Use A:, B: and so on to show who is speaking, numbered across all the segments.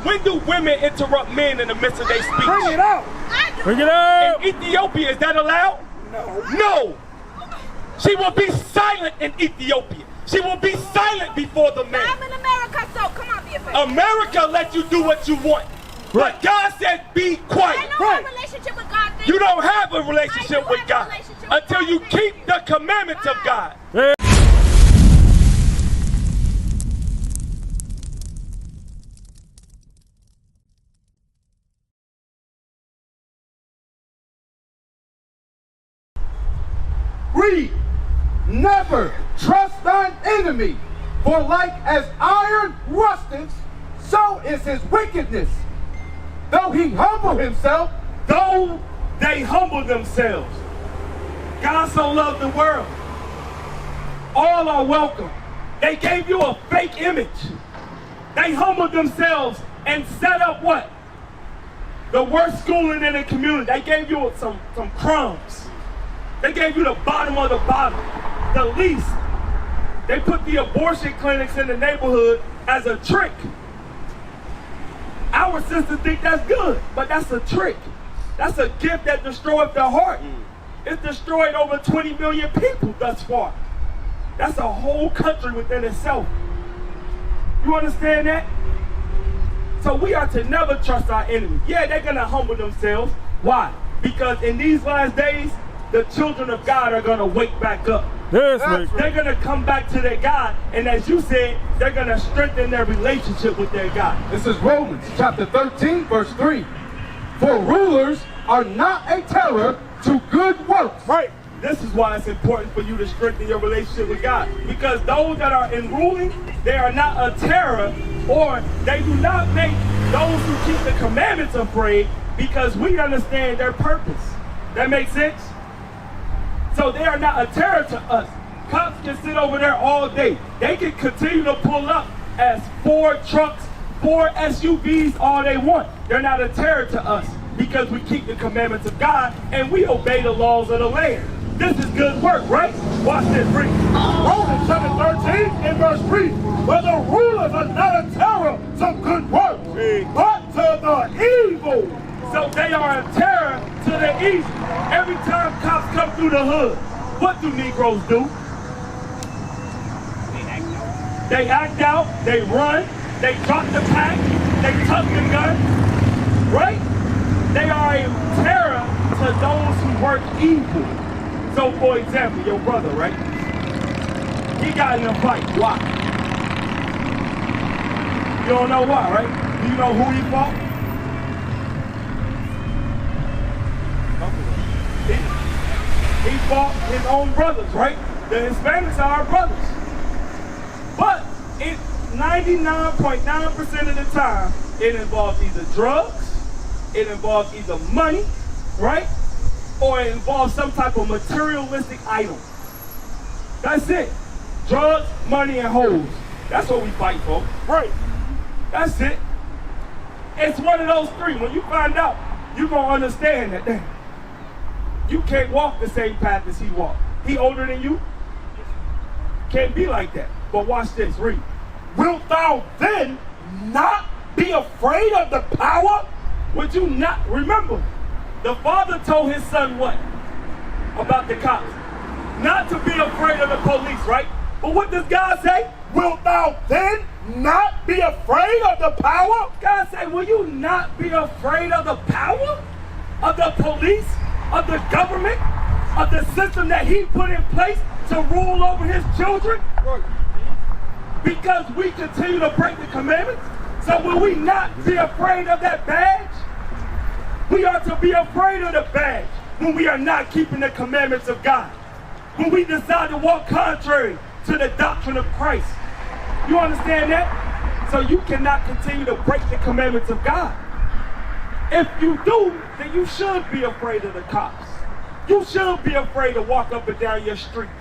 A: When do women interrupt men in the midst of their speech?
B: Bring it out.
C: Bring it out.
A: In Ethiopia, is that allowed?
B: No.
A: No. She will be silent in Ethiopia. She will be silent before the man.
D: I'm in America, so come on, be a friend.
A: America lets you do what you want. But God said be quiet.
D: I don't have a relationship with God.
A: You don't have a relationship with God until you keep the commandments of God.
B: Read. Never trust thine enemy, for like as iron rusteth, so is his wickedness. Though he humble himself,
A: Though they humble themselves, God so loved the world. All are welcome. They gave you a fake image. They humbled themselves and set up what? The worst schooling in the community. They gave you some crumbs. They gave you the bottom of the bottom, the least. They put the abortion clinics in the neighborhood as a trick. Our sisters think that's good, but that's a trick. That's a gift that destroys their heart. It's destroyed over 20 million people thus far. That's a whole country within itself. You understand that? So we are to never trust our enemy. Yeah, they're going to humble themselves. Why? Because in these last days, the children of God are going to wake back up.
C: Yes,
A: they're going to come back to their God. And as you said, they're going to strengthen their relationship with their God.
B: This is Romans chapter 13, verse 3. For rulers are not a terror to good works.
A: Right. This is why it's important for you to strengthen your relationship with God. Because those that are in ruling, they are not a terror, or they do not make those who keep the commandments afraid, because we understand their purpose. That makes sense? So they are not a terror to us. Cops can sit over there all day. They can continue to pull up as 4 trucks, 4 SUVs, all they want. They're not a terror to us because we keep the commandments of God and we obey the laws of the land. This is good work, right? Watch this, read.
B: Romans chapter 13 and verse 3. For the rulers are not a terror to good works, but to the evil.
A: So they are a terror to the evil. Every time cops come through the hood, what do Negroes do? They act out, they run, they drop the pack, they tuck the gun, right? They are a terror to those who work evil. So for example, your brother, right? He got in a fight, why? You don't know why, right? Do you know who he fought? He fought his own brothers, right? The Hispanics are our brothers. But 99.9% of the time, it involves either drugs, it involves either money, right? Or it involves some type of materialistic item. That's it. Drugs, money, and hoes. That's what we fight for. Right. That's it. It's one of those 3. When you find out, you're going to understand that, damn, you can't walk the same path as he walked. He older than you. Can't be like that. But watch this, read.
B: Wilt thou then not be afraid of the power?
A: Would you not? Remember, the father told his son what? About the cops. Not to be afraid of the police, right? But what does God say?
B: Wilt thou then not be afraid of the power?
A: God said, will you not be afraid of the power? Of the police? Of the government? Of the system that he put in place to rule over his children? Because we continue to break the commandments? So will we not be afraid of that badge? We are to be afraid of the badge when we are not keeping the commandments of God. When we decide to walk contrary to the doctrine of Christ. You understand that? So you cannot continue to break the commandments of God. If you do, then you should be afraid of the cops. You should be afraid to walk up and down your streets.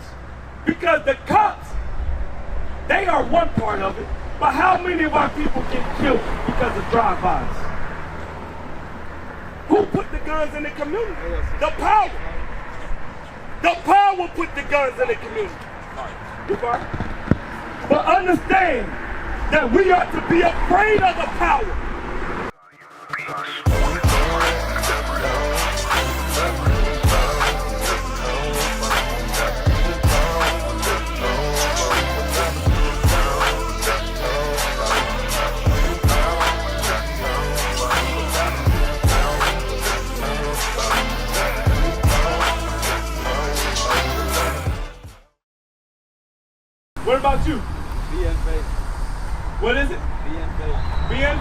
A: Because the cops, they are one part of it, but how many of our people get killed because of drive-bys? Who put the guns in the community? The power. The power put the guns in the community. But understand that we are to be afraid of the power.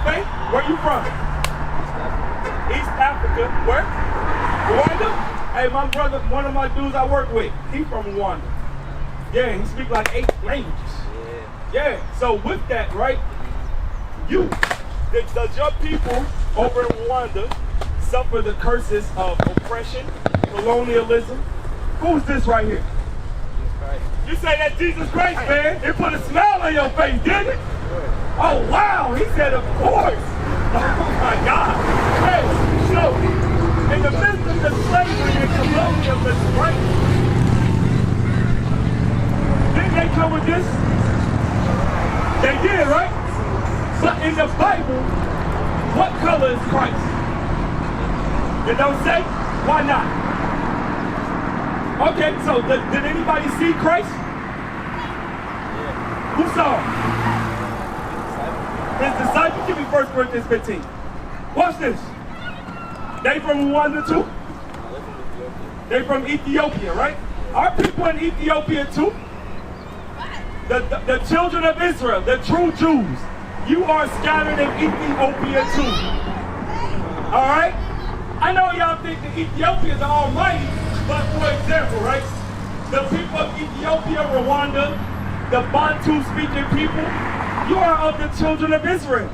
A: Faith, where you from? East Africa. Where? Rwanda? Hey, my brother, one of my dudes I work with, he from Rwanda. Yeah, he speaks like 8 languages. Yeah, so with that, right, does your people over in Rwanda suffer the curses of oppression, colonialism? Who's this right here? You say that's Jesus Christ, man. It put a smile on your face, didn't it? Oh, wow. He said, of course. Oh, my God. Hey, so, in the midst of the slavery and colonialism, right? Didn't they come with this? They did, right? But in the Bible, what color is Christ? It don't say? Why not? Okay, so did anybody see Christ? Who saw him? His disciples. Give me 1 Corinthians 15. Watch this. They from Rwanda too? They from Ethiopia, right? Our people in Ethiopia too? The children of Israel, the true Jews, you are scattered in Ethiopia too. All right? I know y'all think the Ethiopians are almighty, but for example, right? The people of Ethiopia, Rwanda, the Bantu-speaking people, you are of the children of Israel.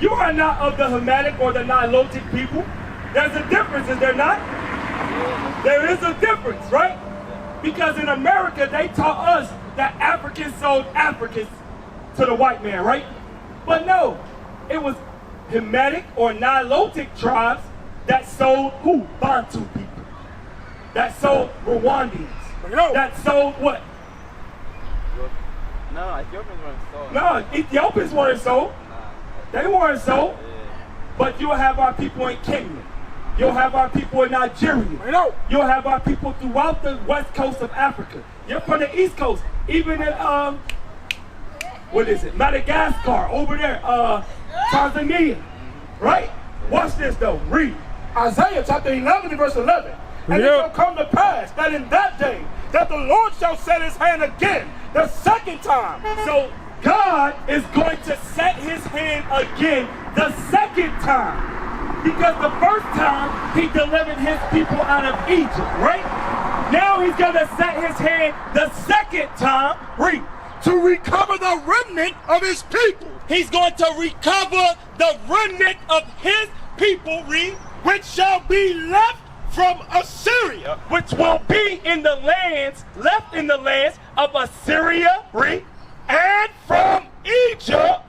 A: You are not of the Hamitic or the Nilotic people. There's a difference, is there not? There is a difference, right? Because in America, they taught us that Africans sold Africans to the white man, right? But no, it was Hamitic or Nilotic tribes that sold who? Bantu people. That sold Rwandans. That sold what?
C: No, Ethiopians weren't sold.
A: No, Ethiopians weren't sold. They weren't sold. But you'll have our people in Kenya. You'll have our people in Nigeria. You'll have our people throughout the west coast of Africa. You're from the east coast. Even in, what is it? Madagascar, over there, Tanzania. Right? Watch this though, read.
B: Isaiah chapter 11 and verse 11. And it shall come to pass that in that day that the Lord shall set his hand again the second time.
A: So God is going to set his hand again the second time. Because the first time he delivered his people out of Egypt, right? Now he's going to set his hand the second time, read,
B: to recover the remnant of his people.
A: He's going to recover the remnant of his people, read,
B: which shall be left from Assyria,
A: which will be in the lands, left in the lands of Assyria, read,
B: and from Egypt,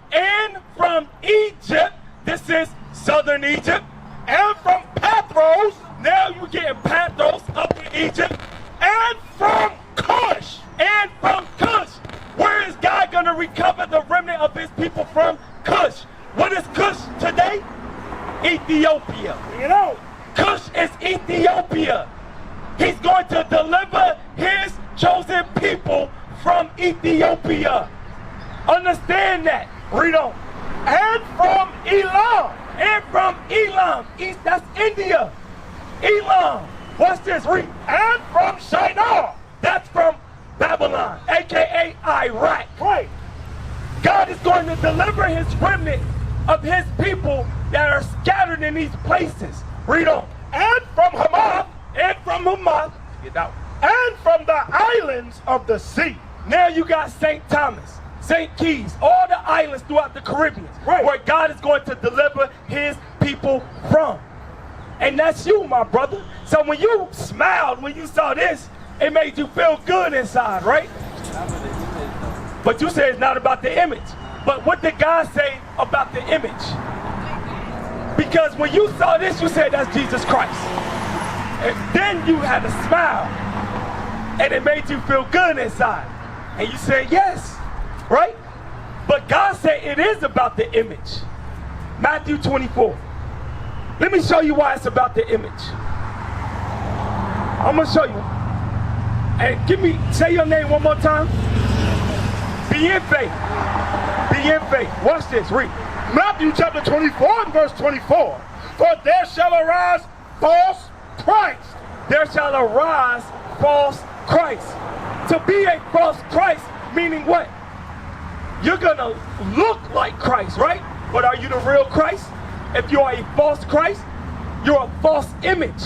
A: this is southern Egypt,
B: and from Pathros,
A: now you're getting Pathros up in Egypt,
B: and from Cush.
A: Where is God going to recover the remnant of his people from? Cush. What is Cush today? Ethiopia.
B: You know,
A: Cush is Ethiopia. He's going to deliver his chosen people from Ethiopia. Understand that. Read on.
B: And from Elam.
A: East, that's India. Elam. Watch this. Read.
B: And from Shinar.
A: That's from Babylon, aka Iraq.
B: Right.
A: God is going to deliver his remnant of his people that are scattered in these places. Read on.
B: And from Hamath.
A: Get out.
B: And from the islands of the sea.
A: Now you got St. Thomas, St. Kitts, all the islands throughout the Caribbean,
B: right,
A: where God is going to deliver his people from. And that's you, my brother. So when you smiled, when you saw this, it made you feel good inside, right? But you said it's not about the image. But what did God say about the image? Because when you saw this, you said that's Jesus Christ. And then you had a smile. And it made you feel good inside. And you said yes, right? But God said it is about the image. Matthew 24. Let me show you why it's about the image. I'm going to show you. And say your name one more time. Be in faith. Be in faith. Watch this, read.
B: Matthew chapter 24 and verse 24. For there shall arise false Christ.
A: There shall arise false Christ. To be a false Christ, meaning what? You're going to look like Christ, right? But are you the real Christ? If you are a false Christ, you're a false image.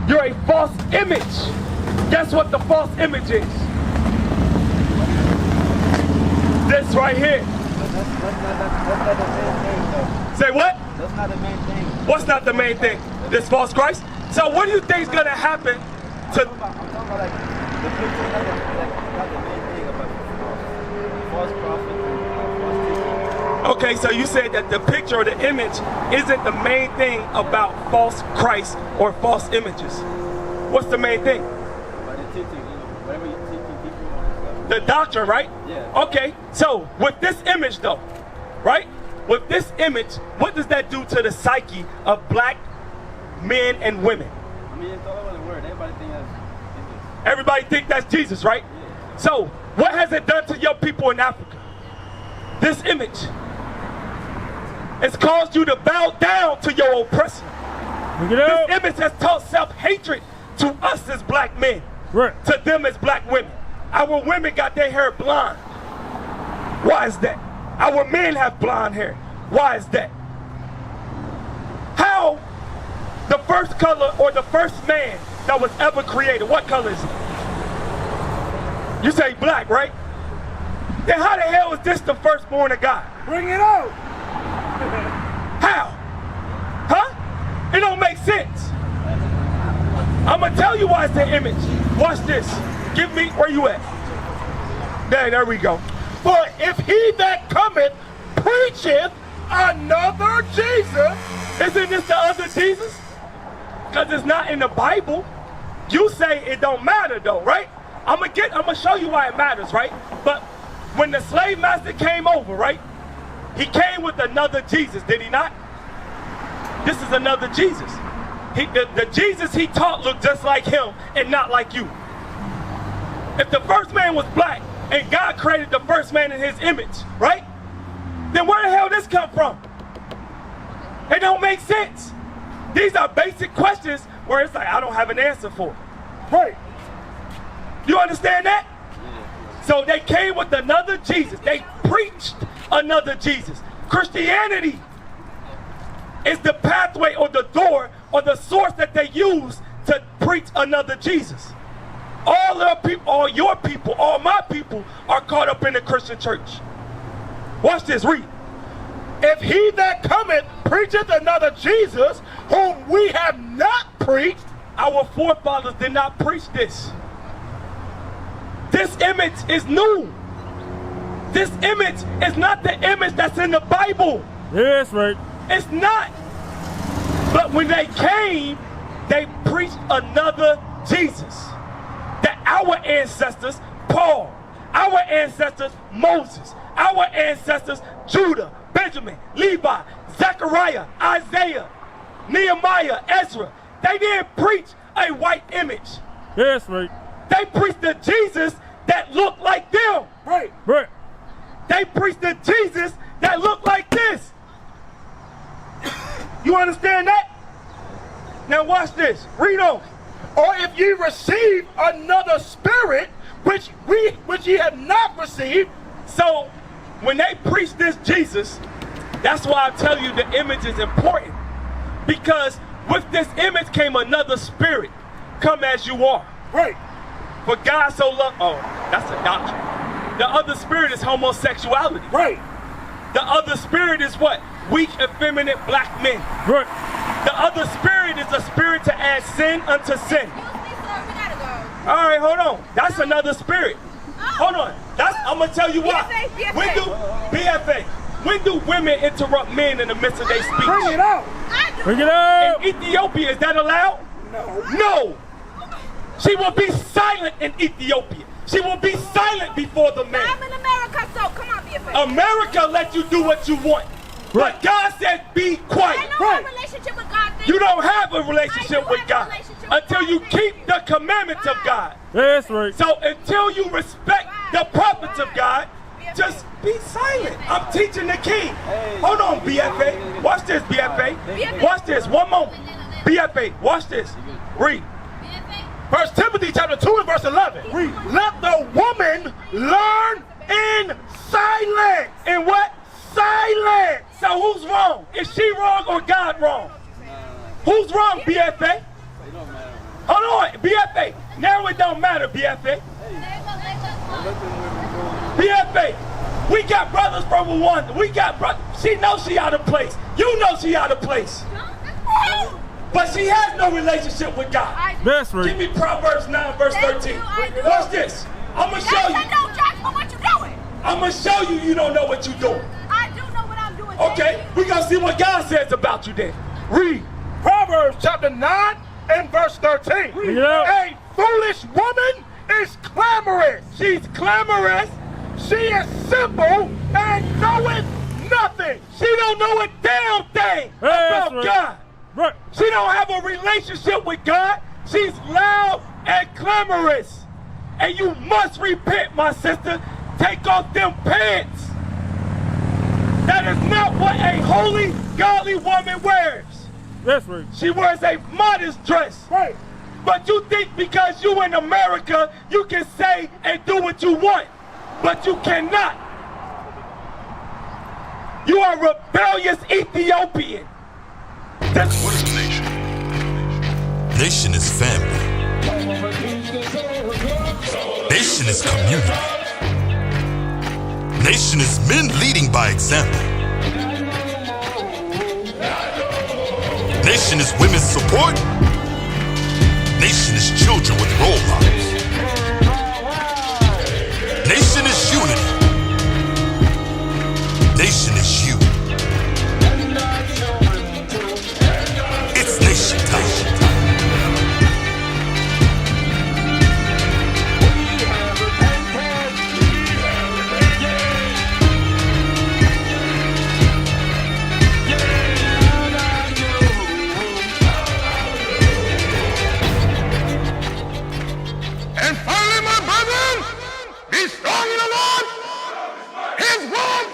A: You're a false image. Guess what the false image is? This right here.
C: That's not the main thing, though.
A: Say what?
C: That's not the main thing.
A: What's not the main thing? This false Christ? So what do you think is going to happen to...
C: I'm talking about like the picture, not the main thing about false prophet and false teaching.
A: Okay, so you said that the picture or the image isn't the main thing about false Christ or false images. What's the main thing?
C: But the teaching, whatever you're teaching people.
A: The doctrine, right?
C: Yeah.
A: Okay, so with this image though, right? With this image, what does that do to the psyche of black men and women?
C: I mean, it's all over the world. Everybody thinks that's Jesus.
A: Everybody think that's Jesus, right?
C: Yeah.
A: So what has it done to your people in Africa? This image. It's caused you to bow down to your oppressor. This image has taught self-hatred to us as black men,
B: Right.
A: to them as black women. Our women got their hair blonde. Why is that? Our men have blonde hair. Why is that? How the first color or the first man that was ever created, what color is it? You say black, right? Then how the hell is this the firstborn of God?
B: Bring it out.
A: How? Huh? It don't make sense. I'm gonna tell you why it's the image. Watch this. Give me, where you at? There we go.
B: For if he that cometh preacheth another Jesus,
A: Isn't this the other Jesus? Because it's not in the Bible. You say it don't matter though, right? I'm gonna show you why it matters, right? But when the slave master came over, right? He came with another Jesus, did he not? This is another Jesus. The Jesus he taught looked just like him and not like you. If the first man was black and God created the first man in his image, right? Then where the hell this come from? It don't make sense. These are basic questions where it's like, I don't have an answer for.
B: right?
A: You understand that? So they came with another Jesus. They preached another Jesus. Christianity is the pathway or the door or the source that they use to preach another Jesus. All the people, all your people, all my people are caught up in the Christian church. Watch this, read.
B: If he that cometh preacheth another Jesus, whom we have not preached,
A: Our forefathers did not preach this. This image is new. This image is not the image that's in the Bible.
B: yes, right.
A: It's not. But when they came, they preached another Jesus. That our ancestors, Paul, our ancestors, Moses, our ancestors, Judah, Benjamin, Levi, Zechariah, Isaiah, Nehemiah, Ezra, they didn't preach a white image.
B: Yes, right.
A: They preached the Jesus that looked like them.
B: Right. Right.
A: They preached the Jesus that looked like this. You understand that? Now watch this. Read on.
B: Or if ye receive another spirit, which ye have not received.
A: So when they preach this Jesus, that's why I tell you the image is important. Because with this image came another spirit. Come as you are.
B: Right.
A: For God so loved, oh, that's a doctrine. The other spirit is homosexuality.
B: Right.
A: The other spirit is what? Weak, effeminate black men.
B: Right.
A: The other spirit is a spirit to add sin unto sin.
D: Excuse me, sir, we gotta go.
A: All right, hold on. That's another spirit. Hold on. I'm gonna tell you why.
D: BFA.
A: When do BFA? When do women interrupt men in the midst of their speech?
B: Bring it out.
D: I do.
B: Bring it out.
A: In Ethiopia, is that allowed?
B: No.
A: No. She will be silent in Ethiopia. She will be silent before the man.
D: I'm in America, so come on, BFA.
A: America let you do what you want.
B: Right.
A: But God said be quiet.
D: I know
B: Right.
D: my relationship with God.
A: You don't have a relationship
D: I do
A: with
D: have a
A: God
D: relationship with
A: until
D: God.
A: you keep the commandments of God.
B: Yes, right.
A: So until you respect the prophets of God, just be silent. I'm teaching the king. Hold on, BFA. Watch this, BFA. Watch this. One moment. BFA, watch this. Read.
B: First Timothy chapter 2 and verse 11.
A: Read.
B: Let the woman learn in silence.
A: In what? silent. So who's wrong? Is she wrong or God wrong? Who's wrong, BFA?
C: It don't matter.
A: Hold on, BFA. Now it don't matter, BFA. BFA. We got brothers from Rwanda. We got brothers. She knows she out of place. You know she out of place. But she has no relationship with God.
E: That's right.
A: Give me Proverbs 9, verse 13. Watch this. I'm going to show you. I'm going to show you you don't know what you're doing.
D: I do know what I'm doing.
A: Okay, we're going to see what God says about you then. Read.
B: Proverbs chapter 9 and verse 13.
E: Yeah.
B: A foolish woman is clamorous.
A: She's clamorous.
B: She is simple and knoweth nothing.
A: She don't know a damn thing about
E: right.
A: God.
E: Right.
A: She don't have a relationship with God. She's loud and clamorous. And you must repent, my sister. Take off them pants. That is not what a holy, godly woman wears.
E: That's right.
A: She wears a modest dress.
B: Right.
A: But you think because you in America, you can say and do what you want. But you cannot. You are a rebellious Ethiopian.
F: What is a nation? Nation is family. Nation is community. Nation is men leading by example. Nation is women's support. Nation is children with role models. Nation is unity. Nation is you. It's nation time.
B: And finally, my brethren, be strong in the Lord. His word